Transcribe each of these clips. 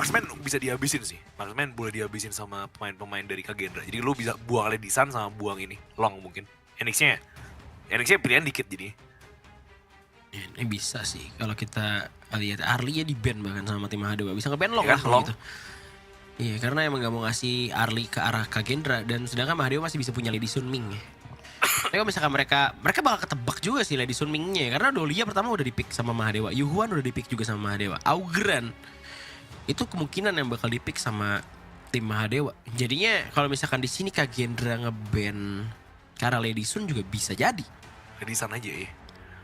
Marksman bisa dihabisin sih. Marksman boleh dihabisin sama pemain-pemain dari Kagendra. Jadi lu bisa buang Ledisan sama buang ini Long mungkin. Enixnya pilihan dikit jadi. Ini bisa sih kalau kita lihat Arlie-nya di ban bahkan sama tim Mahadewa. Bisa nge-ban Long Ya lah kan, kalau Long. gitu. Iya, karena emang gak mau ngasih Arlie ke arah Kagendra dan sedangkan Mahadewa masih bisa punya Lady Sun Ming ya. Tapi kalau misalkan mereka bakal ketebak juga sih Lady Sun Ming-nya ya. Karena Dolia pertama udah di-pick sama Mahadewa. Yuhuan udah di-pick juga sama Mahadewa. Augran itu kemungkinan yang bakal di-pick sama tim Mahadewa. Jadinya kalau misalkan di sini Kagendra nge-ban karena Lady Sun juga bisa jadi. Ledisan aja ya.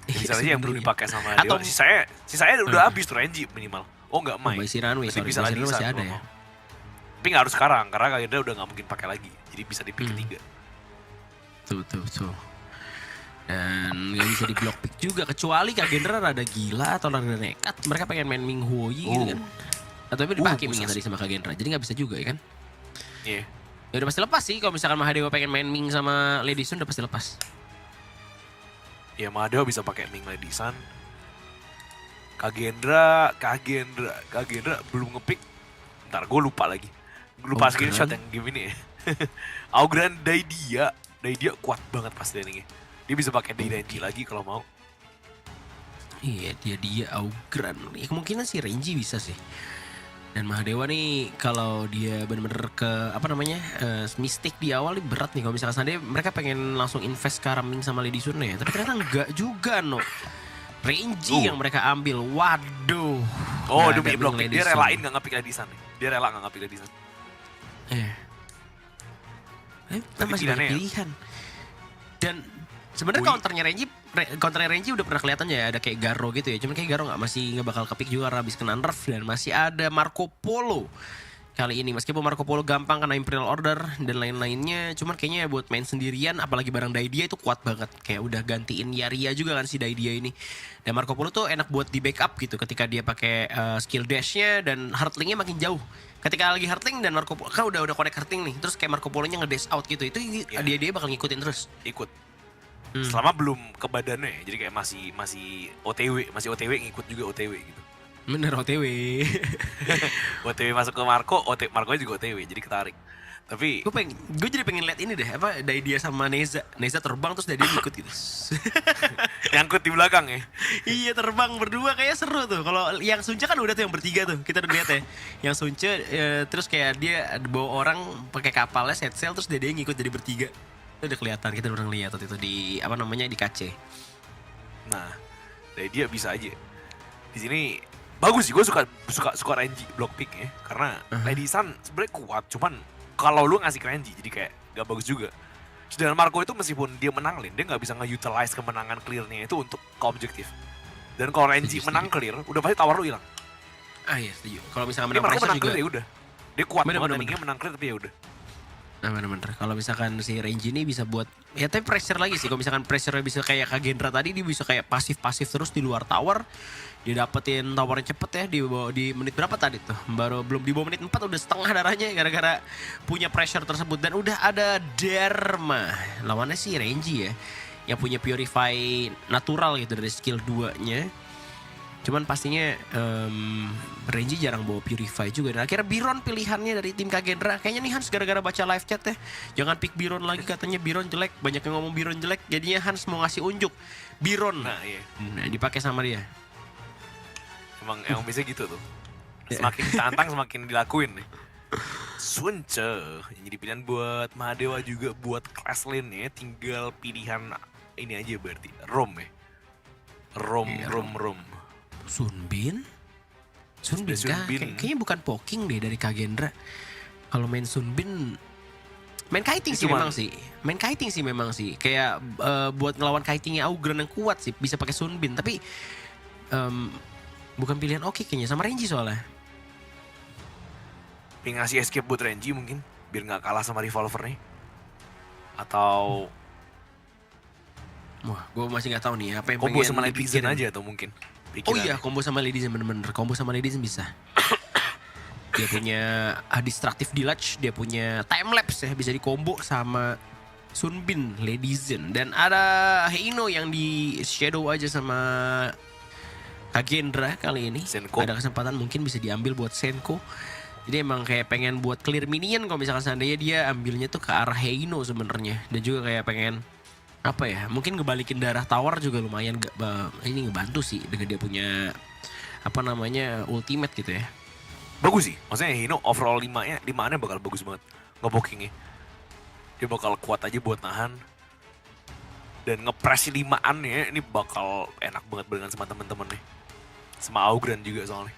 Iya, Ledisan aja yang belum sebenarnya. dipakai sama Atau- Dewa. Sisanya udah habis tuh Renji minimal. Oh enggak main. By si Runway, Berarti sorry. bisa By si Runway Ledisan masih ada kalau ya. mau. Tapi nggak harus sekarang karena Kagendra udah nggak mungkin pakai lagi. Jadi bisa di pick ketiga. Tuh. Dan gak bisa di block pick juga kecuali Kagendra rada gila atau rada nekat. Mereka pengen main Ming Huoyi gitu kan. Atau dipakai Ming bisa tadi sama Kagendra. Jadi gak bisa juga ya kan. Iya. Ya udah pasti lepas sih kalau misalkan Mahadewa pengen main Ming sama Lady Sun udah pasti lepas. Ya Mahadewa bisa pakai Ming Ledisan. Kagendra belum ngepick. Ntar gue lupa lagi. Lupa Augran. screenshot yang game ini ya. Augran Daidia kuat banget pas landingnya. Dia bisa pakai Dairenji lagi kalau mau. Iya dia Augran. Ya kemungkinan sih Renji bisa sih. Dan Mahadewa nih kalau dia bener-bener ke apa namanya Mystic di awal nih berat nih kalau misalkan seandainya mereka pengen langsung invest ke Ming sama Lady Sun ya. Tapi ternyata enggak juga no. Renji yang mereka ambil. Waduh. Oh, Nggak demi ada block Ming pick. Dia Lady Sun. relain gak ngepick Ledisan. Dia rela gak ngepick Ledisan. Masih banyak pilihannya ya. pilihan. Dan sebenarnya counternya Renji udah pernah kelihatan ya ada kayak Garo gitu ya. Cuman kayak Garo masih nggak bakal kepick juga karena habis kena nerf dan masih ada Marco Polo kali ini. Meskipun Marco Polo gampang kena Imperial Order dan lain-lainnya, cuman kayaknya buat main sendirian apalagi bareng Daidia itu kuat banget. Kayak udah gantiin Yaria juga kan si Daidia ini. Dan Marco Polo tuh enak buat di backup gitu ketika dia pakai skill dashnya dan hurtlingnya makin jauh. Ketika lagi hurtling dan Marco Polo kan udah connect hurtling nih, terus kayak Marco Polonya nge-dash out gitu. Itu dia bakal ngikutin terus. Ikut. Selama belum ke badannya ya. Jadi kayak masih OTW ngikut juga OTW gitu. Bener OTW. OTW masuk ke Marco juga OTW jadi ketarik. Tapi gue jadi pengen lihat ini deh, apa Daidia sama Neza terbang terus Daidia ikut gitu. nyangkut di belakang ya. Iya terbang berdua kayak seru tuh. Kalau yang Sunce kan udah tuh yang bertiga tuh kita udah lihat ya. Yang Sunce terus kayak dia bawa orang pakai kapalnya set sail terus Daidia ngikut jadi bertiga. Itu udah kelihatan kita udah ngeliat waktu itu di apa namanya di KC. Nah, dari dia bisa aja. Di sini bagus sih, gue suka Renji block pick ya. Karena Lady Sun sebenarnya kuat, cuman kalau lu ngasih ke Renji jadi kayak gak bagus juga. Sedangkan Marco itu meskipun dia menang lane, dia gak bisa nge-utilize kemenangan clear-nya itu untuk ke objektif. Dan kalau Renji menang clear, udah pasti tower lu hilang. Ah iya setuju. Kalau misalkan Dia menang Marco pressure menang juga. clear ya udah. Dia kuat Bener, banget bener, landingnya menang clear tapi ya udah. Nah bener-bener kalau misalkan si Renji ini bisa buat ya tapi pressure lagi sih. Kalau misalkan pressure bisa kayak Kagendra tadi dia bisa kayak pasif-pasif terus di luar tower. Dia dapetin towernya cepet ya di menit berapa tadi tuh? Baru belum di bawah menit 4 udah setengah darahnya gara-gara punya pressure tersebut. Dan udah ada Dharma. Lawannya sih Renji ya. Yang punya Purify natural gitu dari skill 2-nya. Cuman pastinya Renji jarang bawa Purify juga. Dan akhirnya Biron pilihannya dari tim Kagendra. Kayaknya nih Hans gara-gara baca live chat ya. Jangan pick Biron lagi katanya Biron jelek. Banyak yang ngomong Biron jelek. Jadinya Hans mau ngasih unjuk Biron. Nah iya. Nah dipakai sama dia. Emang bisa gitu tuh. Semakin ditantang semakin dilakuin nih. Sunce yang jadi pilihan buat Mahadewa juga buat class lane ya. Tinggal pilihan ini aja berarti. Rom ya. Rom. Sunbin kah? Kayaknya bukan poking deh dari Kagendra. Kalau main Sunbin main kiting sih memang sih. Main kiting sih memang sih. Kayak buat ngelawan kitingnya Augran yang kuat sih bisa pakai Sunbin. Tapi bukan pilihan oke kayaknya sama Renji soalnya. Pengen ngasih escape buat Renji mungkin. Biar gak kalah sama Revolver nih. Atau Wah, gue masih gak tahu nih apa yang combo pengen sama Ledizen dipikirin. aja atau mungkin. Oh iya, combo sama Ledizen bener-bener. Combo sama Ledizen bisa. Dia punya Destructive Deluge, dia punya Time Lapse ya, bisa di combo sama Sunbin, Ledizen. Dan ada Heino yang di shadow aja sama Kagendra kali ini. Senko. Ada kesempatan mungkin bisa diambil buat Senko. Jadi emang kayak pengen buat clear minion kalau misalkan seandainya dia ambilnya tuh ke arah Heino sebenarnya. Dan juga kayak pengen apa ya, mungkin ngebalikin darah tower juga lumayan ini ngebantu sih dengan dia punya apa namanya ultimate gitu ya. Bagus sih, maksudnya Hino overall 5-nya bakal bagus banget ngebokingnya. Dia bakal kuat aja buat nahan. Dan ngepress 5-annya ini bakal enak banget barengan sama temen-temen nih. Sama Augran juga soalnya.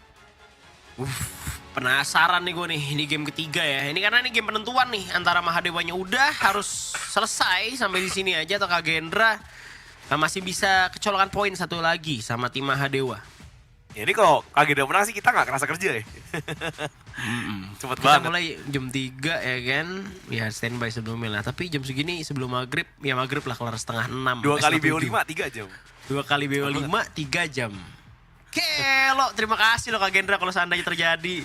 Penasaran nih gue nih, ini game ketiga ya. Ini karena ini game penentuan nih, antara Mahadewanya udah harus selesai sampai di sini aja atau Kagendra masih bisa kecolongan poin satu lagi sama tim Mahadewa. Ya ini kalau Kagendra menang sih kita nggak kerasa kerja ya. Cepet Kita banget. mulai jam 3 ya kan, ya standby sebelumnya lah. Tapi jam segini sebelum maghrib, ya maghrib lah kelar setengah 6. 2 kali BO5 3 jam. 2 kali BO5 3 jam. Kelo, terima kasih lo Kagendra kalau seandainya terjadi.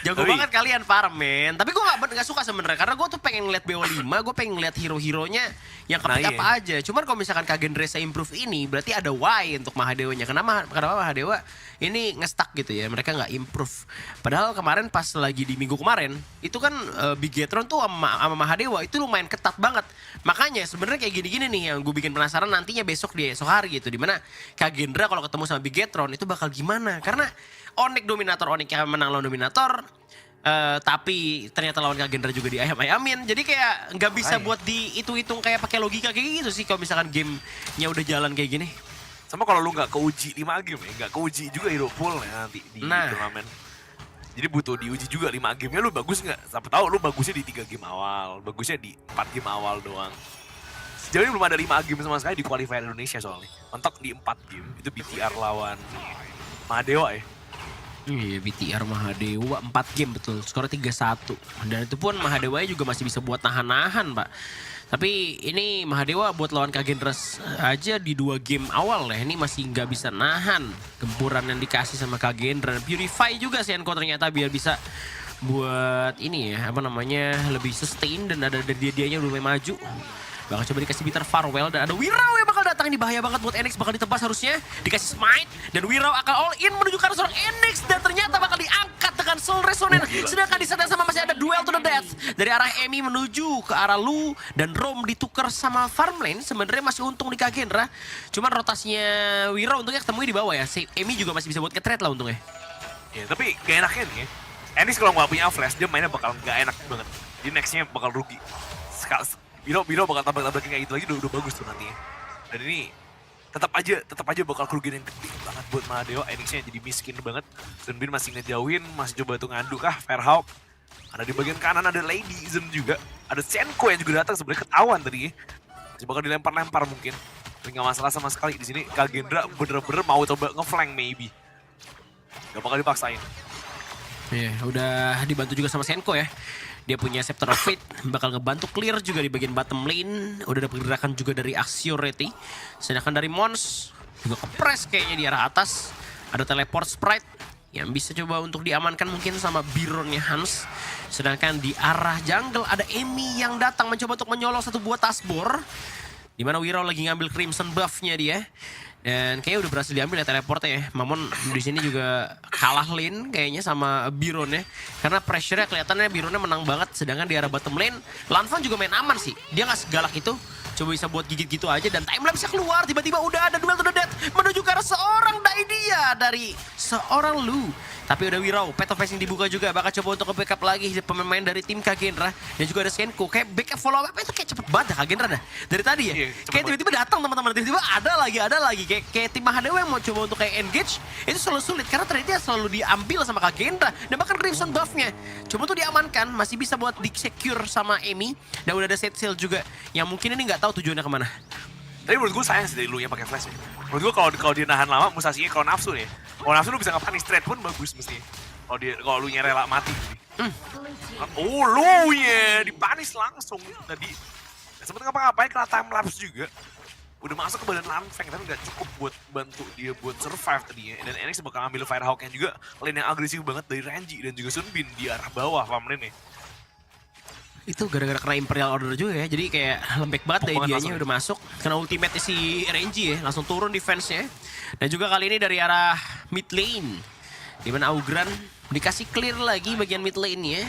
Jago Tapi- banget kalian farm men. Tapi gue gak suka sebenarnya karena gue tuh pengen ngeliat BO5, gue pengen ngeliat hero-heronya yang Nah, kepick iya. apa aja. Cuman kalau misalkan Kagendra improve ini berarti ada why untuk Mahadewanya. Kenapa Mahadewa ini nge-stuck gitu ya, mereka nggak improve. Padahal kemarin pas lagi di minggu kemarin itu kan Bigetron tuh sama Mahadewa itu lumayan ketat banget. Makanya sebenarnya kayak gini-gini nih yang gue bikin penasaran nantinya besok di esok hari gitu, dimana Kagendra kalau ketemu sama Bigetron itu bakal gimana, karena Onyx Dominator, Onyx yang menang lawan Dominator, tapi ternyata lawan Kagendra juga di ayam-ayamin. Jadi kayak nggak bisa buat dihitung-hitung kayak pakai logika kayak gitu sih kalau misalkan gamenya udah jalan kayak gini. Sama kalau lu nggak keuji 5 game ya, nggak keuji juga hero pool nanti di turnamen. Jadi butuh diuji juga 5 gamenya lu bagus nggak? Sampai tahu lu bagusnya di 3 game awal, bagusnya di 4 game awal doang. Sejauh ini belum ada 5 game sama sekali di qualifier Indonesia soalnya. Mentok di 4 game, itu BTR lawan Mahadewa ya. Iya, BTR Mahadewa 4 game betul, skornya 3-1. Dan itu pun Mahadewa juga masih bisa buat nahan-nahan, Pak. Tapi ini Mahadewa buat lawan Kagendra aja di 2 game awal ya, ini masih nggak bisa nahan gempuran yang dikasih sama Kagendra. Purify juga Senko ternyata biar bisa buat ini ya, apa namanya, lebih sustain dan ada dianya udah mulai maju. Bakal coba dikasih bitter farewell dan ada Wirau yang bakal datang, ini bahaya banget buat Enix, bakal ditebas harusnya, dikasih smite dan Wirau akan all in menuju ke arah seorang Enix dan ternyata bakal diangkat dengan Soul Resonance. Sedangkan di sana sama masih ada duel to the death dari arah Emi menuju ke arah Lu dan Rom ditukar sama farmlane. Sebenarnya masih untung di Kagendra, cuman rotasinya Wirau untungnya ketemunya di bawah ya. Si Emi juga masih bisa buat ke-trade lah untungnya. Ya, tapi gak enaknya nih ya. Enix kalau nggak punya flash, dia mainnya bakal gak enak banget. Jadi nextnya bakal rugi. Biro bakal tabrak-tabrakin kayak gitu lagi udah bagus tuh nantinya. Dan ini tetap aja bakal kerugian yang gede banget buat Mahadewa. Enixnya jadi miskin banget. Zenbin masih ngejauhin, masih coba tuh ngadu kah Fairhawk. Ada di bagian kanan ada Lady Zen juga. Ada Senko yang juga datang sebenarnya ketahuan tadi ya. Masih bakal dilempar-lempar mungkin. Tapi nggak masalah sama sekali di sini. Kagendra bener-bener mau coba ngeflank maybe. Gak bakal dipaksain. Iya, udah dibantu juga sama Senko ya. Dia punya Scepter of Fate, bakal ngebantu clear juga di bagian bottom lane. Udah ada pergerakan juga dari Axioreti. Sedangkan dari Mons, juga kepres kayaknya di arah atas. Ada teleport sprite yang bisa coba untuk diamankan mungkin sama Bironnya Hans. Sedangkan di arah jungle ada Emi yang datang mencoba untuk menyolong satu buah tasbor. Dimana Wirau lagi ngambil Crimson buff-nya dia. Dan kayaknya udah berhasil diambil ya teleportnya ya. Mamon di sini juga kalah lane kayaknya sama Bironnya. Karena pressure-nya kelihatannya Bironnya menang banget. Sedangkan di arah bottom lane, Lanfan juga main aman sih. Dia nggak segalak itu. Coba bisa buat gigit gitu aja dan timelapse-nya keluar. Tiba-tiba udah ada duel to the death menuju ke arah seorang Daidia dari seorang Lu. Tapi udah Wirau, Path of Facing dibuka juga. Bakal coba untuk ke-backup lagi pemain dari tim Kagendra. Dan juga ada Senko. Kayak backup follow up itu kayak cepet banget dah Kagendra dah. Dari tadi ya. Iya, Kayak tiba-tiba datang teman-teman. Tiba-tiba ada lagi. Kayak tim Mahadewa yang mau coba untuk kayak engage. Itu selalu sulit. Karena trade-nya selalu diambil sama Kagendra. Dan bahkan Crimson buff-nya. Coba tuh diamankan. Masih bisa buat di-secure sama Emi. Dan udah ada set sail juga. Yang mungkin ini nggak tahu tujuannya kemana. Tapi menurut gue sayang sih dari lu yang pakai flash ya. Menurut gue kalau dia nahan lama, Musashinya kalau nafsu nih. Kalau nafsu lu bisa nge-punish trade pun bagus mestinya. Kalau lu rela mati. Oh lu ya, dipunish langsung tadi. Sempet ngapa-ngapain kena time lapse juga. Udah masuk ke badan Lanfeng tapi nggak cukup buat bantu dia buat survive tadinya. Dan Enix bakal ambil Firehawk yang juga lane yang agresif banget dari Renji dan juga Sunbin di arah bawah farm lane nih. Itu gara-gara kena Imperial Order juga ya. Jadi kayak lembek banget dari dianya udah masuk. Kena ultimate si RNG ya, langsung turun defense-nya. Dan juga kali ini dari arah mid lane. Dimana Augran dikasih clear lagi bagian mid lane-nya.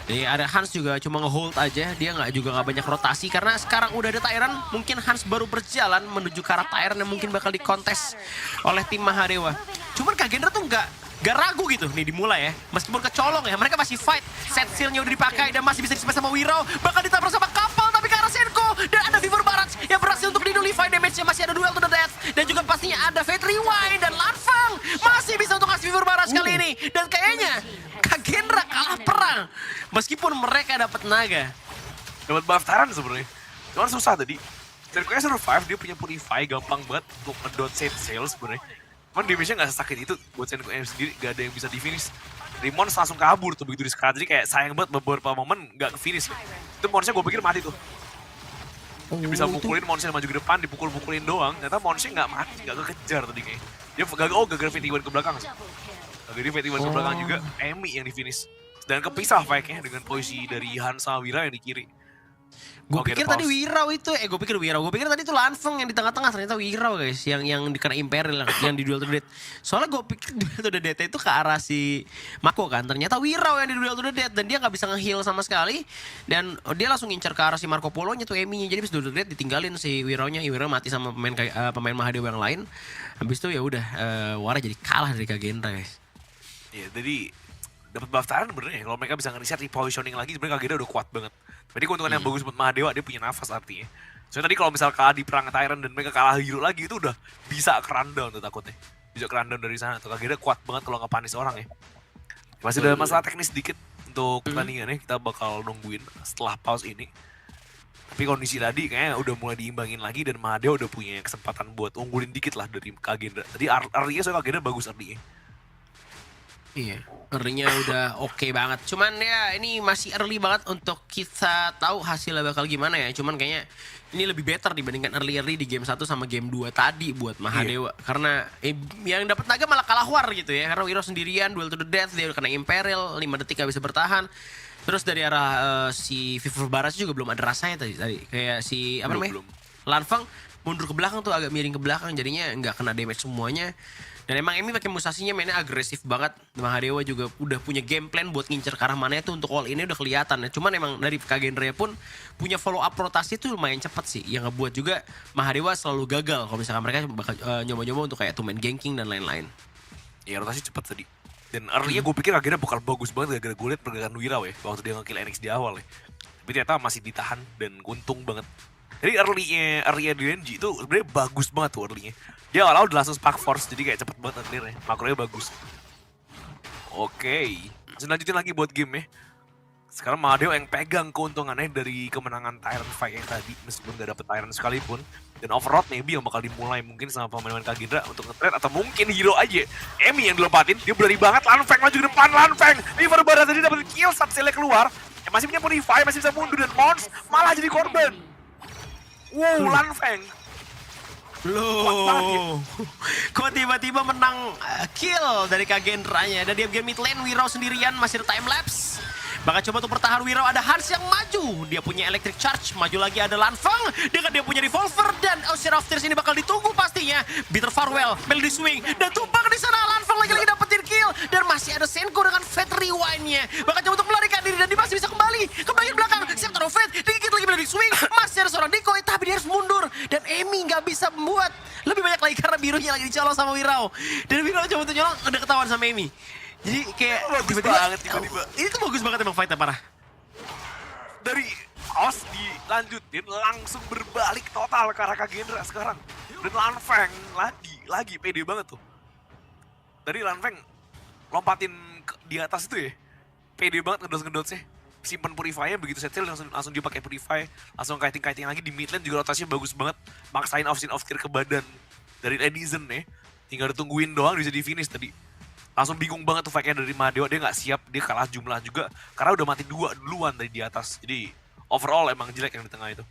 Jadi ada Hans juga cuma nge-hold aja, dia nggak banyak rotasi karena sekarang udah ada Tyrant. Mungkin Hans baru berjalan menuju ke arah Tyrant yang mungkin bakal dikontes oleh tim Mahadewa. Cuman Kagendra tuh nggak ragu gitu nih dimulai ya. Meskipun kecolong ya, mereka masih fight. Set seal-nya udah dipakai dan masih bisa di-smash sama Wirao. Bakal ditabrak sama kapal tapi ke arah Senko. Dan ada Fever Barrage yang berhasil untuk di-nullify damage-nya. Masih ada duel to the death. Dan juga pastinya ada Fate Rewind dan Lanfang masih bisa untuk ngasih Fever Barrage kali ini. Dan kayaknya Kagendra kalah perang. Meskipun mereka dapat naga. Dapat buff Tyrant sebenarnya. Cuman susah tadi. Circuitnya survive, dia punya Purify, gampang banget untuk ngedot set sale sebenarnya. Cuman damage-nya nggak sesakit itu buat Senko sendiri, gak ada yang bisa di-finish. Mons langsung kabur tuh begitu di sekarang, jadi kayak sayang banget beberapa momen nggak ke-finish. Itu Monsnya gue pikir mati tuh. Dia bisa pukulin Monsnya maju ke depan, dipukul-pukulin doang. Ternyata Monsnya nggak mati, nggak kekejar tadi kayaknya. Dia gagal Fate ke belakang sih. Gagal Fate ke belakang juga, Emi yang di-finish. Dan kepisah fight-nya dengan posisi dari Han sama Wira yang di kiri. Gue pikir tadi Wirao itu, gue pikir tadi itu Lanfeng yang di tengah-tengah, ternyata Wirao guys, yang dikena Imperial, yang di duel to the death. Soalnya gue pikir duel to the death itu ke arah si Mako kan, ternyata Wirao yang di duel to the death dan dia nggak bisa nge-heal sama sekali, dan dia langsung ngincar ke arah si Marco Polo-nya tuh Emi-nya, jadi pas duel to the death ditinggalin si Wirao-nya, Wirao mati sama pemain Mahadewa yang lain. Habis itu ya udah, Wara jadi kalah dari Kagendra guys. Iya, jadi dapat buff Tyrant bener ya. Kalau mereka bisa nge-reset repositioning lagi, sebenarnya Kagendra udah kuat banget. Jadi keuntungan yang bagus buat Mahadewa, dia punya nafas artinya. Soalnya tadi kalau misal kalah di perang Tyrant dan mereka kalah hero lagi, itu udah bisa ke rundown tuh takutnya. Bisa ke rundown dari sana. Tuh Kagendra kuat banget kalau nge-punish orang ya. Masih ada masalah teknis sedikit untuk pertandingannya, kita bakal nungguin setelah pause ini. Tapi kondisi tadi kayaknya udah mulai diimbangin lagi dan Mahadewa udah punya kesempatan buat unggulin dikit lah dari Kagendra. Tadi early-nya soalnya Kagendra bagus early-nya. Iya, early-nya udah oke banget. Cuman ya ini masih early banget untuk kita tahu hasilnya bakal gimana ya. Cuman kayaknya ini lebih better dibandingkan early di game 1 sama game 2 tadi buat Mahadewa. Karena yang dapat naga malah kalah war gitu ya. Karena Wiro sendirian, duel to the death, dia udah kena Imperial, 5 detik gak bisa bertahan. Terus dari arah si Fever Barrage juga belum ada rasanya tadi. Kayak si, apa namanya? Lanfang mundur ke belakang tuh, agak miring ke belakang. Jadinya nggak kena damage semuanya. Dan emang Emi pakai Musashinya mainnya agresif banget. Mahadewa juga udah punya game plan buat ngincer ke arah mana itu untuk all ini udah kelihatan ya. Cuman emang dari Kagendra pun punya follow up rotasi itu lumayan cepat sih. Yang ngebuat juga Mahadewa selalu gagal kalau misalkan mereka bakal nyoba-nyoba untuk kayak two-man ganking dan lain-lain. Ya rotasi cepat tadi. Dan early-nya gue pikir Kagendra bakal bagus banget gara-gara gue liat pergerakan Wirao ya. Waktu dia nge-kill NX di awal ya. Tapi ternyata masih ditahan dan untung banget. Jadi early-nya di RNG itu sebenarnya bagus banget tuh early-nya. Dia awal udah langsung spark force, jadi kayak cepet banget clear-nya. Makronya bagus. Oke, lanjutin lagi buat game ya. Sekarang Mahadewa yang pegang keuntungannya dari kemenangan Tyrant fight yang tadi, meskipun gak dapet Tyrant sekalipun. Dan overroad maybe yang bakal dimulai mungkin sama pemain-pemain Kagendra untuk nge-trade, atau mungkin hero aja. Emi yang dilompatin, dia berani banget, Lanfeng maju ke depan, Lanfeng. Ini baru tadi dapet kill saat Sele keluar. Ya, masih punya Purify, masih bisa mundur, dan Mons malah jadi korban. Wow, Lanfeng. Loh, kok tiba-tiba menang kill dari Kagendranya. Dan dia game mid lane, Wirao sendirian, masih ada time lapse. Bakal coba untuk bertahan Wirao, ada Hans yang maju. Dia punya electric charge, maju lagi ada Lanfang. Dengan dia punya revolver dan Ocean of Tears ini bakal ditunggu pastinya. Bitter Farewell, Melody Swing, dan tumpang di sana. Lanfang lagi-lagi dapetin kill. Dan masih ada Senko dengan Fate Rewind-nya. Bakal coba untuk melarikan diri dan dia masih bisa kembali ke bagian belakang. Scepter of Fate, digigit lagi Melody Swing. Masih ada seorang decoy, tapi dia harus mundur. Dan Emi nggak bisa membuat lebih banyak lagi karena birunya lagi dicolong sama Wirao. Dan Wirao coba untuk nyolong, udah ketahuan sama Emi. Jadi kayak tiba-tiba itu bagus banget emang fight-nya parah. Dari Os dilanjutin langsung berbalik total ke arah Kagendra sekarang. Dan Lanfeng lagi pede banget tuh. Tadi Lanfeng lompatin di atas itu ya. Pede banget ngedos-ngedosnya. Simpen Purify-nya begitu set langsung dia pakai Purify, langsung kiting lagi di mid lane juga rotasinya bagus banget. Maksain off tier ke badan dari Edison ya. Tinggal ditungguin doang bisa di finish tadi. Langsung bingung banget tuh fight-nya dari Mahadewa, dia nggak siap, dia kalah jumlah juga karena udah mati 2 duluan dari di atas. Jadi overall emang jelek yang di tengah itu.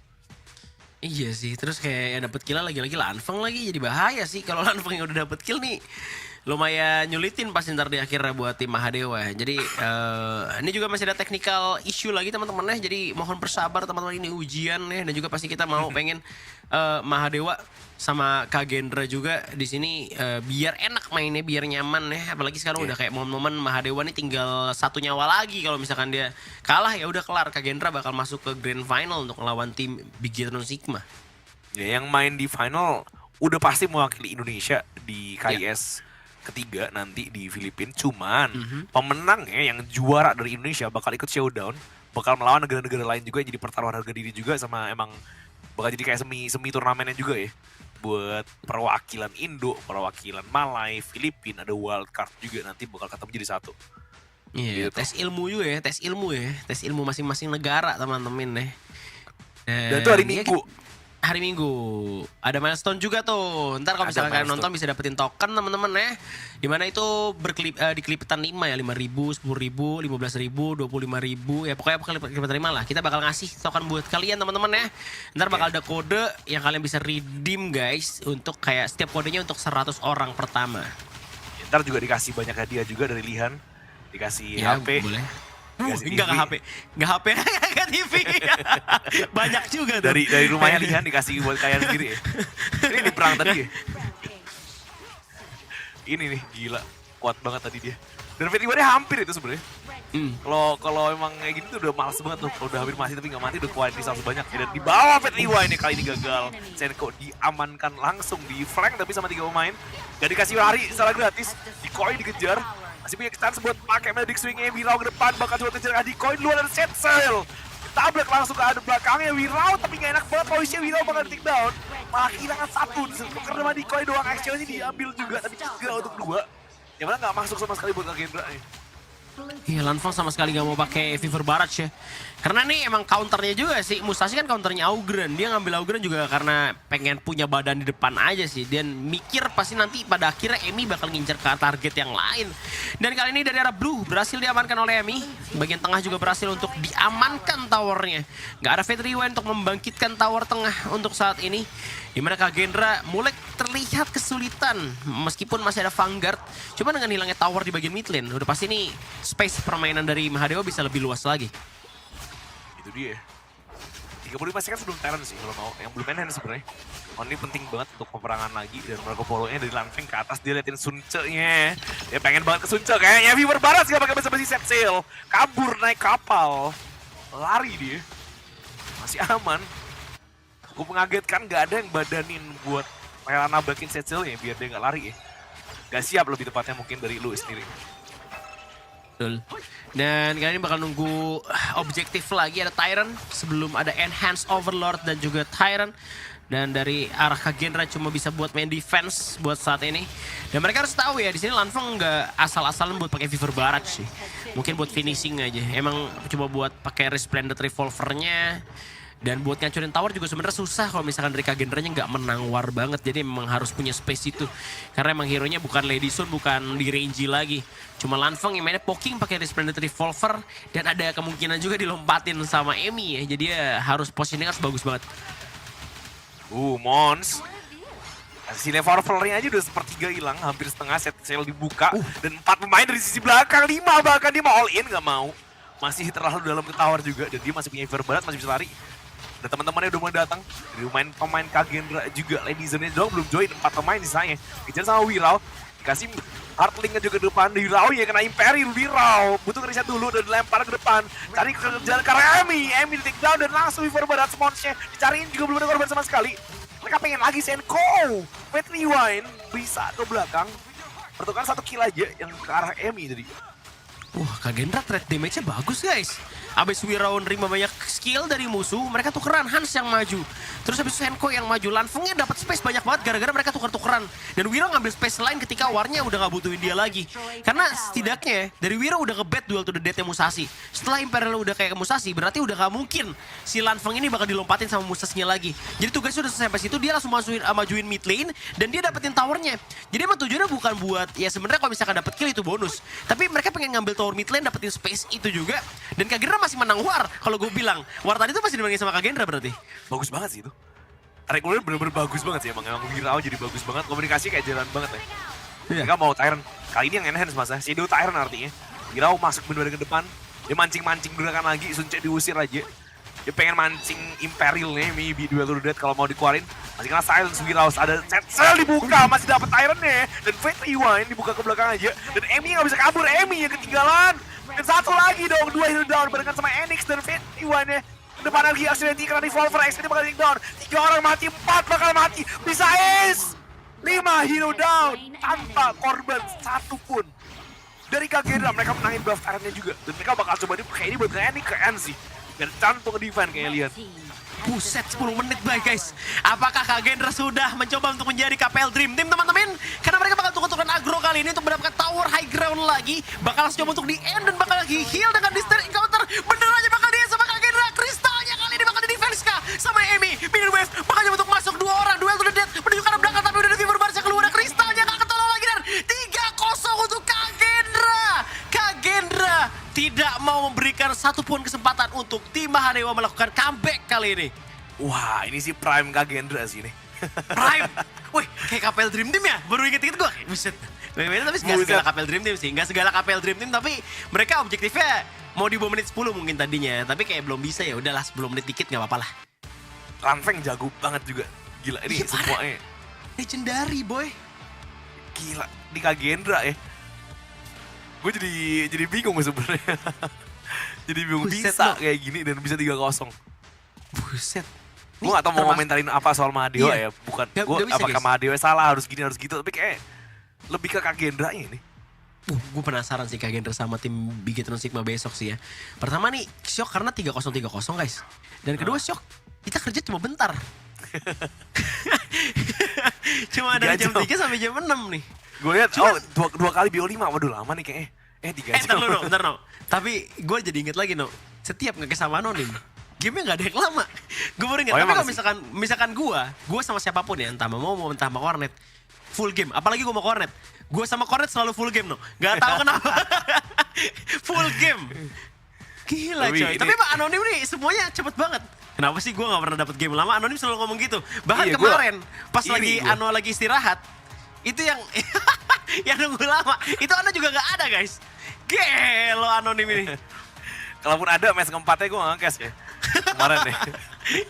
Iya sih, terus kayak yang dapet kill lagi-lagi Lanfeng lagi, jadi bahaya sih kalau Lanfeng yang udah dapet kill nih. lumayan nyulitin pas ntar di akhirnya buat tim Mahadewa. Jadi ini juga masih ada technical issue lagi teman-teman ya. Jadi mohon bersabar teman-teman, ini ujian ya, dan juga pasti kita mau pengen Mahadewa sama Kagendra juga di sini biar enak mainnya, biar nyaman ya. Apalagi sekarang udah kayak momen-momen Mahadewa nih tinggal 1 nyawa lagi. Kalau misalkan dia kalah ya udah kelar, Kagendra bakal masuk ke grand final untuk melawan tim Big Jetron Sigma. Ya, yang main di final udah pasti mewakili Indonesia di KIS ketiga nanti di Filipina. Cuman pemenangnya yang juara dari Indonesia bakal ikut showdown, bakal melawan negara-negara lain juga, jadi pertaruhan harga diri juga, sama emang bakal jadi kayak semi turnamennya juga ya. Buat perwakilan Indo, perwakilan Malay, Filipina, ada wild card juga nanti bakal ketemu jadi satu. Iya, Gitu. tes ilmu juga ya, tes ilmu masing-masing negara teman-teman ya. Dan itu hari iya, Minggu. Hari Minggu ada milestone juga tuh. Ntar kalau Ada misalkan kalian milestone. nonton bisa dapetin token teman-teman ya. Dimana itu di kelipetan 5 ya, 5.000, 10.000, 15.000, 25.000, ya pokoknya kelipetan 5 lah. Kita bakal ngasih token buat kalian teman-teman ya. Ntar bakal ada kode yang kalian bisa redeem guys, untuk kayak setiap kodenya untuk 100 orang pertama. Ntar juga dikasih banyak hadiah juga dari Lihan, dikasih Ya, HP. boleh. Dikasih Enggak TV. HP, enggak HP, enggak TV. Banyak juga tuh. Dari rumahnya Lihan dikasih buat kalian sendiri ya. Ini di perang tadi ya. Ini nih gila, kuat banget tadi dia. Dan Fetty-One hampir itu sebenarnya. Kalau emang kayak gini tuh udah males banget tuh. Kalau udah hampir mati tapi nggak mati udah quality salsa banyak. Ya, dan di bawah Fetty-One ini kali ini gagal. Senko diamankan langsung di flank tapi sama 3 pemain. Gak dikasih lari secara gratis. Dikoi dikejar. Masih punya chance buat pakai Magic Swing-nya. Wirau ke depan bakal coba kejar Dikoi luar dan set sail. Tabrak langsung ke ada belakangnya Wirau, tapi gak enak banget posisinya. Wirau bakal di take down. Malah kehilangan 1 karena sama Dikoi doang. Action-nya diambil juga tapi 3 untuk 2. Yang mana gak masuk sama sekali buat Kagendra nih. Iya, Lanfang sama sekali gak mau pakai Fever Barrage ya. Karena nih emang counternya juga sih. Musashi kan counternya Augren. Dia ngambil Augren juga karena pengen punya badan di depan aja sih. Dan mikir pasti nanti pada akhirnya Emi bakal ngincer ke target yang lain. Dan kali ini dari arah Blue berhasil diamankan oleh Emi. Bagian tengah juga berhasil untuk diamankan towernya. Gak ada Fetty-One untuk membangkitkan tower tengah untuk saat ini. Dimana Kagendra mulai terlihat kesulitan meskipun masih ada Vanguard. Cuma dengan hilangnya tower di bagian mid lane, udah pasti nih space permainan dari Mahadewa bisa lebih luas lagi. Itu dia. 35 second sebelum Terran sih kalau mau. Yang belum main sebenarnya. Ini penting banget untuk peperangan lagi. Dan Marco Polo-nya dari Lanfeng ke atas, dia liatin Sunce-nya. Dia pengen banget ke Sunce kayaknya. Fever Baras gak pakai basa-basi set sail. Kabur naik kapal. Lari dia. Masih aman. Gue mengagetkan gak ada yang badanin buat rela nabrakin set sail-nya biar dia gak lari ya. Gak siap lebih tepatnya mungkin dari lu sendiri. Betul. Dan kali ini bakal nunggu objektif lagi, ada Tyrant sebelum ada Enhanced Overlord dan juga Tyrant. Dan dari arah Kagendra cuma bisa buat main defense buat saat ini. Dan mereka harus tahu ya, di sini Lanfeng nggak asal-asalan buat pakai Fever Barrage sih. Mungkin buat finishing aja. Emang coba buat pakai Resplendent Revolver-nya. Dan buat ngancurin tower juga sebenarnya susah kalau misalkan dari Kagendranya nggak menang-war banget. Jadi memang harus punya space itu. Karena emang hero-nya bukan Lady Sun, bukan di range lagi. Cuma Lanfeng yang mainnya poking pakai Resplendent Revolver. Dan ada kemungkinan juga dilompatin sama Emi ya. Jadi ya harus positioning harus bagus banget. Mons. Si Revolver-nya aja udah sepertiga hilang, hampir setengah set sail dibuka. Dan 4 pemain dari sisi belakang, 5 bahkan dia mau all in, nggak mau. Masih terlalu dalam ke tower juga, dan dia masih punya Fever Barat, masih bisa lari. Dan teman-temannya udah mulai datang. Dari pemain Kagendra juga, Lady Zone-nya doang belum join, 4 pemain sisanya. Kejar sama Wirau, dikasih Heartlink-nya juga ke depan, Wirau ya kena Imperil, Wirau butuh reset dulu dan dilempar ke depan. Cari ke jalan ke arah Emi di take down dan langsung Fever Barat Sponsnya. Dicariin juga belum ada korban sama sekali. Mereka pengen lagi Senko. Fetty-One bisa ke belakang. Pertukaran 1 kill aja yang ke arah Emi tadi. Wah, Kagendra trade damage-nya bagus guys. Abis Wirau nerima banyak skill dari musuh, mereka tukeran Hans yang maju. Terus habis Senko yang maju, Lanfengnya dapat space banyak banget gara-gara mereka tuker-tukeran. Dan Wirau ngambil space lain ketika warnya udah gak butuhin dia lagi. Karena setidaknya dari Wirau udah ke-bet duel to the death-nya Musashi. Setelah Imperial udah kayak ke Musashi, berarti udah gak mungkin si Lanfeng ini bakal dilompatin sama Musashi-nya lagi. Jadi tugasnya udah selesai sampai situ, dia langsung majuin mid lane dan dia dapetin towernya. Jadi emang tujuannya bukan buat, ya sebenarnya kalau misalkan dapet kill itu bonus. Tapi mereka pengen ngambil tower mid lane, dapetin space itu juga. Dan Kagendra masih menang war, kalau gue bilang. War tadi tuh masih dimenangin sama Kagendra berarti. Bagus banget sih itu. Reguler bener-bener bagus banget sih emang Wirau jadi bagus banget. Komunikasi kayak jalan banget ya. Iya. Mereka mau Tyrant. Kali ini yang enhance mas ya. Shadow Tyrant artinya. Girau masuk bener-bener ke depan. Dia mancing-mancing gerakan lagi. Sun Ce diusir aja. Dia pengen mancing Imperial nih. Maybe Duel to the Dead kalau mau dikeluarin. Masih kena silence Girau. Ada set cell dibuka. Masih dapat Tyrant-nya. Dan Fate Rewind dibuka ke belakang aja. Dan Emi nggak bisa kabur. Emi yang ketinggalan. Dan satu lagi dong. 2 heal down. Barengan sama Enix dan Fate Rewind-nya. Depan lagi Accidenti karena Revolver. Accidenti bakal down. 3 orang mati. 4 bakal mati. Bisa ace. 5 hero down. Tanpa korban satupun. Dari Kagendra mereka menangin buff Tyrant-nya juga. Dan mereka bakal coba kayak ini buat Enix ke end sih. Biar cantung ke defense kayak lihat. Buset, 10 menit baik guys. Apakah Kagendra sudah mencoba untuk menjadi KPL Dream Team teman-teman? Karena mereka bakal tukar-tukaran aggro kali ini untuk mendapatkan tower high ground lagi. Bakal langsung coba untuk di end dan bakal lagi heal dengan Distant Encounter. Bener aja bakal dia sama Kagendra. Kristalnya kali ini bakal di defense kah? Sama Emi. Minion Wave bakal coba untuk masuk 2 orang. Duel to the Death menuju ke arah belakang tapi udah ada Fever Barca keluar. Kristalnya gak ketolong lagi dan 3-0 untuk Kagendra. Kagendra tidak mau memberikan satupun kesempatan untuk tim Mahadewa melakukan comeback kali ini. Wah, ini sih prime Kagendra sih ini. Prime. Wih, kayak KPL Dream Team ya? Baru inget-inget gue kayak buset. Tapi gak segala KPL Dream Team sih. Gak segala KPL Dream Team, tapi mereka objektifnya mau di bawah menit 10 mungkin tadinya. Tapi kayak belum bisa ya, udahlah 10 menit dikit gak apa-apa lah. Ranfeng jago banget juga. Gila, ini Iya, parah. semuanya. Legendary boy. Gila, di Kagendra ya. Gue jadi bingung sebenarnya. Jadi bingung Buset, bisa lo. kayak gini dan bisa 3-0. Buset. Gue gak tau mau komentarin apa soal Mahadewa Iya. ya. Bukan, Gak gue bisa, apakah guys. Mahadewa salah harus gini harus gitu. Tapi kayak lebih ke Kagendranya ini. Gue penasaran sih Kagendra sama tim Bigetron Sigma besok sih ya. Pertama nih, shock karena 3-0 guys. Dan kedua shock, kita kerja cuma bentar. Cuma dari 3 jam jam. 3 sampai jam 6 nih. Gue lihat, Cuman- dua kali BO5. Waduh lama nih kayaknya. 3 Bentar jam. bentar no. Tapi gue jadi inget lagi no. Setiap nge sama Anonim, gamenya gak ada yang lama. Gue baru inget. Oh, Tapi emang kalau sih? misalkan gue sama siapapun ya, entah mau entah sama Cornet, full game. Apalagi gue mau Cornet. Gue sama Cornet selalu full game no. Gak tahu kenapa. Full game. Gila Tapi coy. ini- Tapi Pak Anonim nih semuanya cepet banget. Kenapa sih gue gak pernah dapet game lama? Anonim selalu ngomong gitu. Bahkan Iya, gua kemarin pas iri lagi gua. lagi istirahat, itu yang yang nunggu lama. Itu Ano juga gak ada guys. Gelo Anonim ini. Kalaupun ada match keempatnya gue ngangkes ya. Kemarin deh.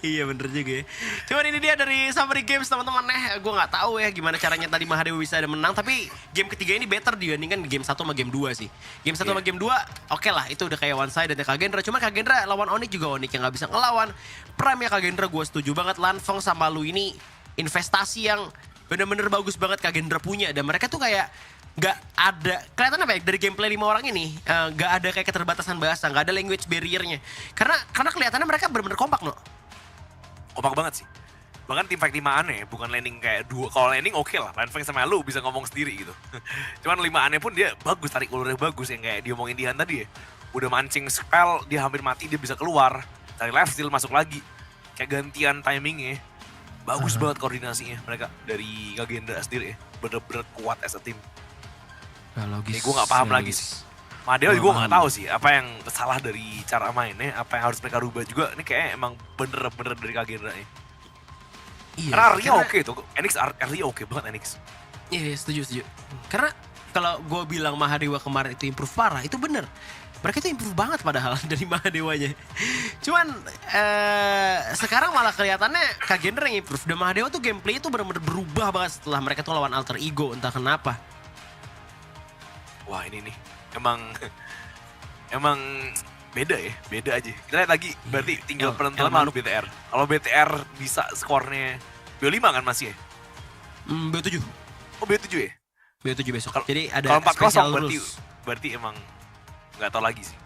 Iya bener juga ya. Cuman ini dia dari Summary Games teman-teman. Gue gak tahu ya gimana caranya tadi Mahadewa bisa ada menang. Tapi game ketiga ini better dibandingkan game 1 sama game 2 sih. Game 1 sama Iya. game 2 oke lah. Itu udah kayak one side dan Kagendra. Cuma Kagendra lawan Onyx juga Onyx yang gak bisa ngelawan. Prime ya Kagendra gue setuju banget. Lanfeng sama Lu ini investasi yang bener-bener bagus banget Kagendra punya. Dan mereka tuh kayak gak ada, kelihatan apa ya dari gameplay 5 orang ini gak ada kayak keterbatasan bahasa, gak ada language barrier-nya. Karena kelihatannya mereka bener-bener kompak no. Kompak banget sih. Bahkan tim fight 5 aneh, bukan landing kayak dua. Kalau landing oke lah, Lanfeng sama lu bisa ngomong sendiri gitu. Cuman 5 aneh pun dia bagus, tarik ulurnya bagus yang kayak diomongin Dihan tadi ya. Udah mancing spell, dia hampir mati, dia bisa keluar. Dari left steal masuk lagi. Kayak gantian timingnya. Bagus banget koordinasinya mereka dari Kagendra sendiri ya. Bener-bener kuat as a team. Ini gue gak paham lagi sih. Mahadewa Gua gue paham. gak tahu sih apa yang salah dari cara mainnya, apa yang harus mereka rubah juga. Ini kayaknya emang bener-bener dari Kagendra nya. Iya, Karena Arya oke tuh, Enix Arya oke banget Enix. Iya, setuju. Karena kalau gue bilang Mahadewa kemarin itu improve parah, itu bener. Mereka itu improve banget padahal dari Mahadewanya. Cuman sekarang malah kelihatannya Kagendra yang improve. Dan Mahadewa tuh gameplay itu bener-bener berubah banget setelah mereka tuh lawan alter ego, entah kenapa. Wah ini nih, emang beda ya, beda aja. Kita lihat lagi, berarti tinggal penentuan lawan BTR. Kalau BTR bisa skornya BO5 kan masih ya? B7. Oh BO7 ya? B7 besok. Kalau- Jadi ada Kalau 4-0 special berarti, rules. berarti emang nggak tahu lagi sih.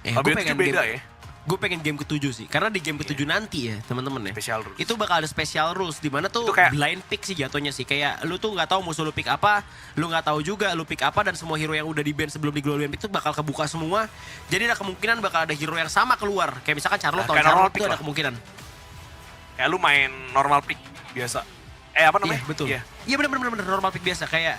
Eh, Kalau gue BO7 pengen beda game, ya, gue pengen game ke-7 sih. Karena di game ke-7 nanti ya teman-teman ya. special rules. Itu bakal ada special rules di mana tuh Itu kayak- blind pick sih jatuhnya sih. Kayak lu tuh nggak tahu musuh lu pick apa, lu nggak tahu juga lu pick apa, dan semua hero yang udah di ban sebelum di global ban pick itu bakal kebuka semua. Jadi ada kemungkinan bakal ada hero yang sama keluar. Kayak misalkan Charlotte Nah, atau kayak normal Charlotte pick itu ada lah. kemungkinan. Kayak lu main normal pick biasa. Apa namanya? Iya betul. Iya. Iya bener normal pick biasa kayak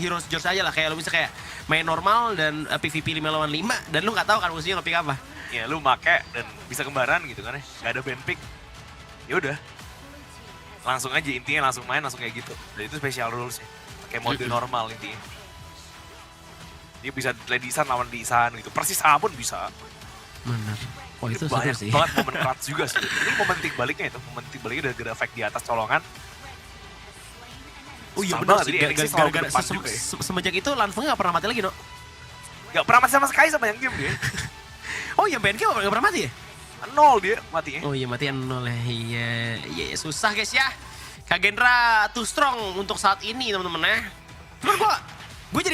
Heroes George aja lah. Kayak lu bisa kayak main normal dan PvP 5 lawan 5 dan lu nggak tahu kan musuhnya nge-pick apa. Ya lu make dan bisa kembaran gitu kan ya. Gak ada band pick. Ya udah. Langsung aja intinya langsung main langsung kayak gitu. Dan itu special rules ya. kayak mode normal intinya. Dia bisa Lady Sun lawan Lisan gitu, persis sama pun bisa. Bener. Oh itu seru Banyak sih. banget momen clutch juga sih. Ini momen tick baliknya itu, momen tick baliknya udah gara efek di atas colongan. Oh iya Susah bener banget, sih. jadi Elixir selalu ke Gara-gara depan juga ya. semenjak itu Lanfeng gak pernah mati lagi, no? Gak pernah mati sama sekali sama yang game dia. Oh yang BNK gak pernah mati ya? 0 dia matinya. Oh iya matian 0 ya. Iya susah guys ya. Kak Gendra too strong untuk saat ini teman-teman ya. Cuman gue jadi